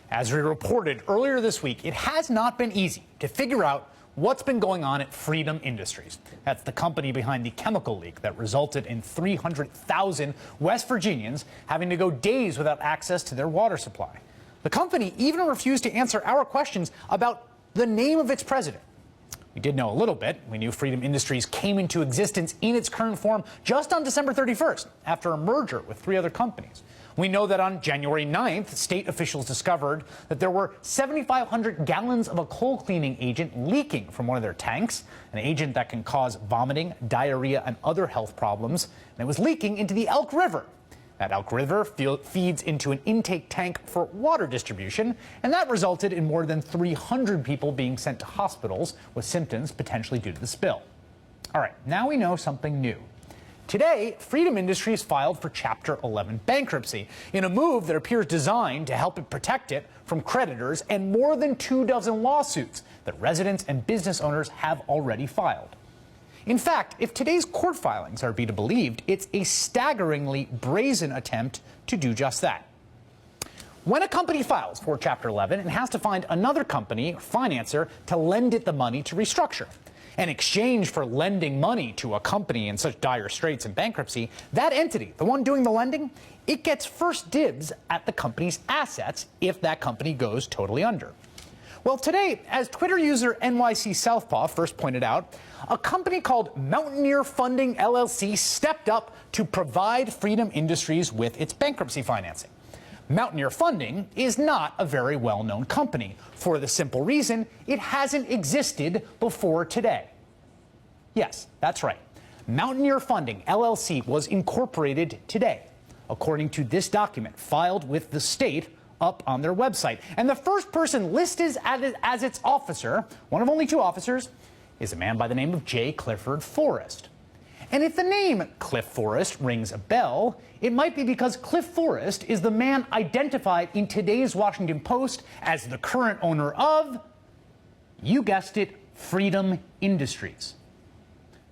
As we reported earlier this week, it has not been easy to figure out what's been going on at Freedom Industries. That's the company behind the chemical leak that resulted in 300,000 West Virginians having to go days without access to their water supply. The company even refused to answer our questions about the name of its president. We did know a little bit. We knew Freedom Industries came into existence in its current form just on December 31st after a merger with 3 other companies. We know that on January 9th, state officials discovered that there were 7,500 gallons of a coal cleaning agent leaking from one of their tanks, an agent that can cause vomiting, diarrhea, and other health problems, and it was leaking into the Elk River. That Elk River feeds into an intake tank for water distribution, and that resulted in more than 300 people being sent to hospitals with symptoms potentially due to the spill. All right, now we know something new. Today, Freedom Industries filed for Chapter 11 bankruptcy in a move that appears designed to help it protect it from creditors and more than 24 lawsuits that residents and business owners have already filed. In fact, if today's court filings are to be believed, it's a staggeringly brazen attempt to do just that. When a company files for Chapter 11, it has to find another company or financer to lend it the money to restructure. In exchange for lending money to a company in such dire straits and bankruptcy, that entity, the one doing the lending, it gets first dibs at the company's assets if that company goes totally under. Well, today, as Twitter user NYC Southpaw first pointed out, a company called Mountaineer Funding LLC stepped up to provide Freedom Industries with its bankruptcy financing. Mountaineer Funding is not a very well-known company for the simple reason it hasn't existed before today. Yes, that's right. Mountaineer Funding LLC was incorporated today, according to this document filed with the state up on their website. And the first person listed as its officer, one of only 2 officers, is a man by the name of J. Clifford Forrest. And if the name Cliff Forrest rings a bell, it might be because Cliff Forrest is the man identified in today's Washington Post as the current owner of, you guessed it, Freedom Industries.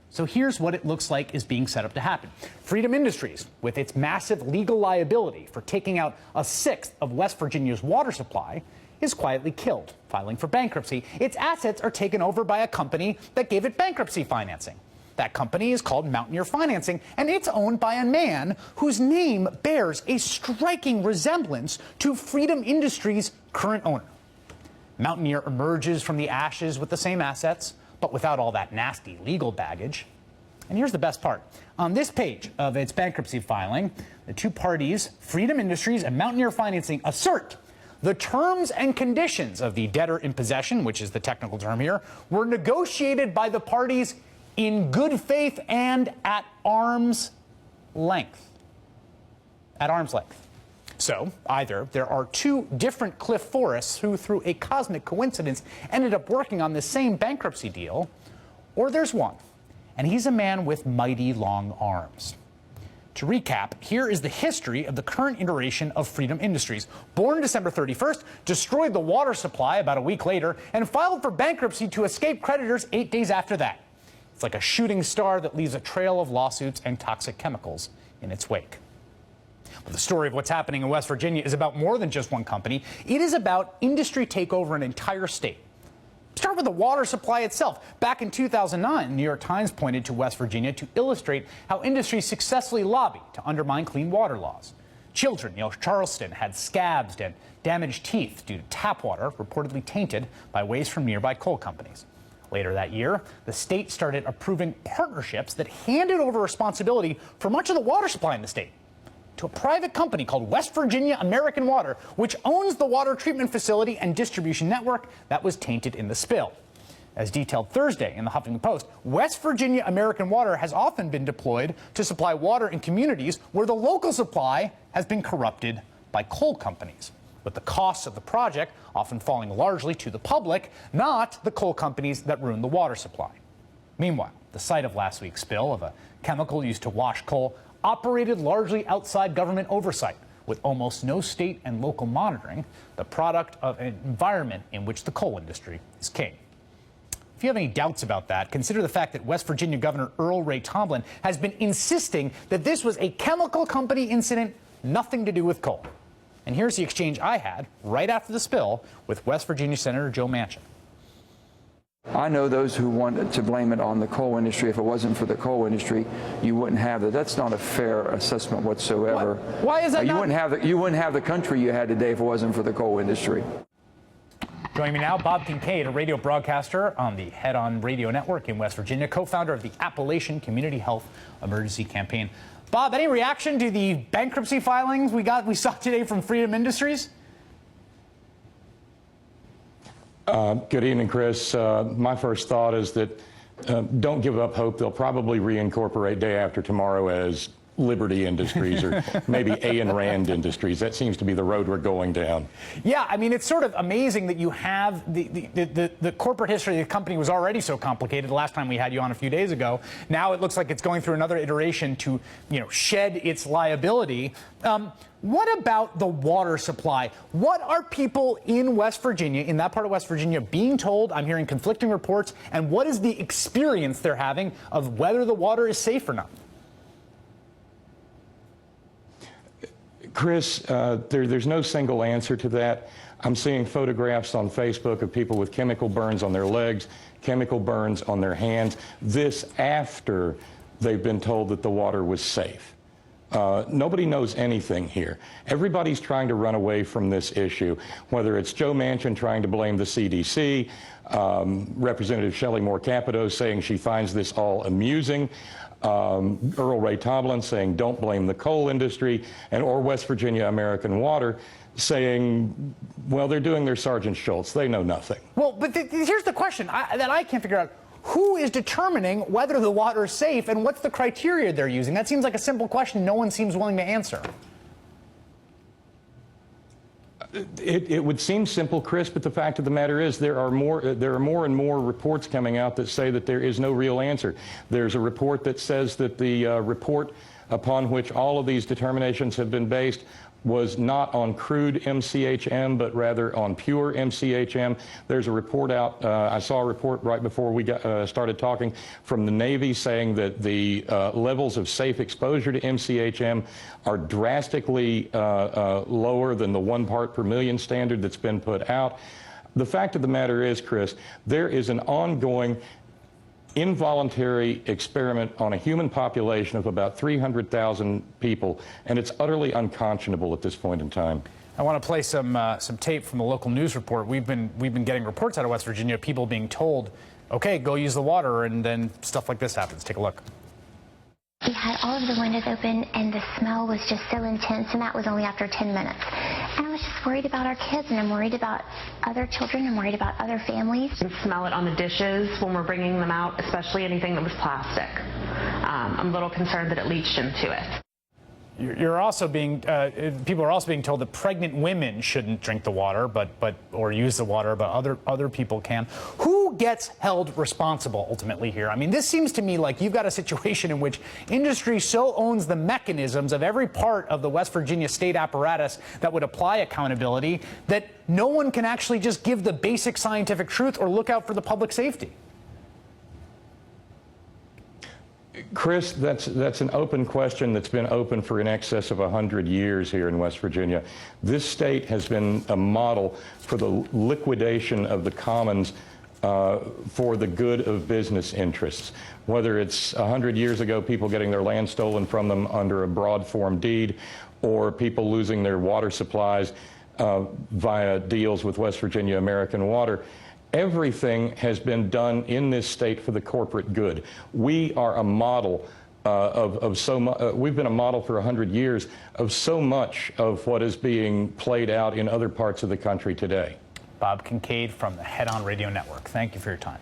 So here's what it looks like is being set up to happen. Freedom Industries, with its massive legal liability for taking out 1/6 of West Virginia's water supply, is quietly killed, filing for bankruptcy. Its assets are taken over by a company that gave it bankruptcy financing. That company is called Mountaineer Financing, and it's owned by a man whose name bears a striking resemblance to Freedom Industries' current owner. Mountaineer emerges from the ashes with the same assets, but without all that nasty legal baggage. And here's the best part. On this page of its bankruptcy filing, the 2 parties, Freedom Industries and Mountaineer Financing, assert the terms and conditions of the debtor in possession, which is the technical term here, were negotiated by the parties in good faith and at arm's length. At arm's length. So, either there are 2 different Cliff Forrests who, through a cosmic coincidence, ended up working on the same bankruptcy deal, or there's one, and he's a man with mighty long arms. To recap, here is the history of the current iteration of Freedom Industries. Born December 31st, destroyed the water supply about a week later, and filed for bankruptcy to escape creditors 8 days after that. It's like a shooting star that leaves a trail of lawsuits and toxic chemicals in its wake. But the story of what's happening in West Virginia is about more than just one company. It is about industry takeover an entire state. Start with the water supply itself. Back in 2009, the New York Times pointed to West Virginia to illustrate how industry successfully lobbied to undermine clean water laws. Children near Charleston had scabs and damaged teeth due to tap water reportedly tainted by waste from nearby coal companies. Later that year, the state started approving partnerships that handed over responsibility for much of the water supply in the state to a private company called West Virginia American Water, which owns the water treatment facility and distribution network that was tainted in the spill. As detailed Thursday in the Huffington Post, West Virginia American Water has often been deployed to supply water in communities where the local supply has been corrupted by coal companies, with the costs of the project often falling largely to the public, not the coal companies that ruined the water supply. Meanwhile, the site of last week's spill of a chemical used to wash coal operated largely outside government oversight, with almost no state and local monitoring, the product of an environment in which the coal industry is king. If you have any doubts about that, consider the fact that West Virginia Governor Earl Ray Tomblin has been insisting that this was a chemical company incident, nothing to do with coal. And here's the exchange I had right after the spill with West Virginia Senator Joe Manchin. I know those who want to blame it on the coal industry. If it wasn't for the coal industry, you wouldn't have that. That's not a fair assessment whatsoever. Why is that you wouldn't have the country you had today if it wasn't for the coal industry. Joining me now, Bob Kincaid, a radio broadcaster on the Head On Radio Network in West Virginia, co-founder of the Appalachian Community Health Emergency Campaign. Bob, any reaction to the bankruptcy filings we saw today from Freedom Industries? Good evening, Chris. My first thought is that don't give up hope. They'll probably reincorporate day after tomorrow as Liberty Industries or maybe Ayn Rand Industries. That seems to be the road we're going down. Yeah, I mean, it's sort of amazing that you have the corporate history of the company was already so complicated the last time we had you on a few days ago. Now it looks like it's going through another iteration to, shed its liability. What about the water supply? What are people in West Virginia, in that part of West Virginia, being told? I'm hearing conflicting reports. And what is the experience they're having of whether the water is safe or not? Chris, there's no single answer to that. I'm seeing photographs on Facebook of people with chemical burns on their legs, chemical burns on their hands. This after they've been told that the water was safe. Nobody knows anything here. Everybody's trying to run away from this issue, whether it's Joe Manchin trying to blame the CDC, Representative Shelley Moore Capito saying she finds this all amusing, Earl Ray Tomlin saying don't blame the coal industry, or West Virginia American Water saying, well, they're doing their Sergeant Schultz. They know nothing. Well, but here's the question that I can't figure out. Who is determining whether the water is safe, and what's the criteria they're using? That seems like a simple question no one seems willing to answer. It would seem simple, Chris, but the fact of the matter is there are more and more reports coming out that say that there is no real answer. There's a report that says that the report upon which all of these determinations have been based was not on crude MCHM, but rather on pure MCHM. There's a report out, I saw a report right before we started talking from the Navy saying that the levels of safe exposure to MCHM are drastically lower than the 1 part per million standard that's been put out. The fact of the matter is, Chris, there is an ongoing involuntary experiment on a human population of about 300,000 people, and it's utterly unconscionable at this point in time. I want to play some tape from a local news report. We've been getting reports out of West Virginia, people being told, okay, go use the water, and then stuff like this happens. Take a look. We had all of the windows open, and the smell was just so intense, and that was only after 10 minutes. And I was just worried about our kids, and I'm worried about other children. I'm worried about other families. And smell it on the dishes when we're bringing them out, especially anything that was plastic. I'm a little concerned that it leached into it. You're also being people are also being told that pregnant women shouldn't drink the water, or use the water, but other people can. Who gets held responsible ultimately here? I mean, this seems to me like you've got a situation in which industry so owns the mechanisms of every part of the West Virginia state apparatus that would apply accountability that no one can actually just give the basic scientific truth or look out for the public safety. Chris, that's an open question that's been open for in excess of 100 years here in West Virginia. This state has been a model for the liquidation of the commons for the good of business interests. Whether it's 100 years ago, people getting their land stolen from them under a broad form deed, or people losing their water supplies via deals with West Virginia American Water. Everything has been done in this state for the corporate good. We are a model we've been a model for 100 years of so much of what is being played out in other parts of the country today. Bob Kincaid from the Head On Radio Network. Thank you for your time.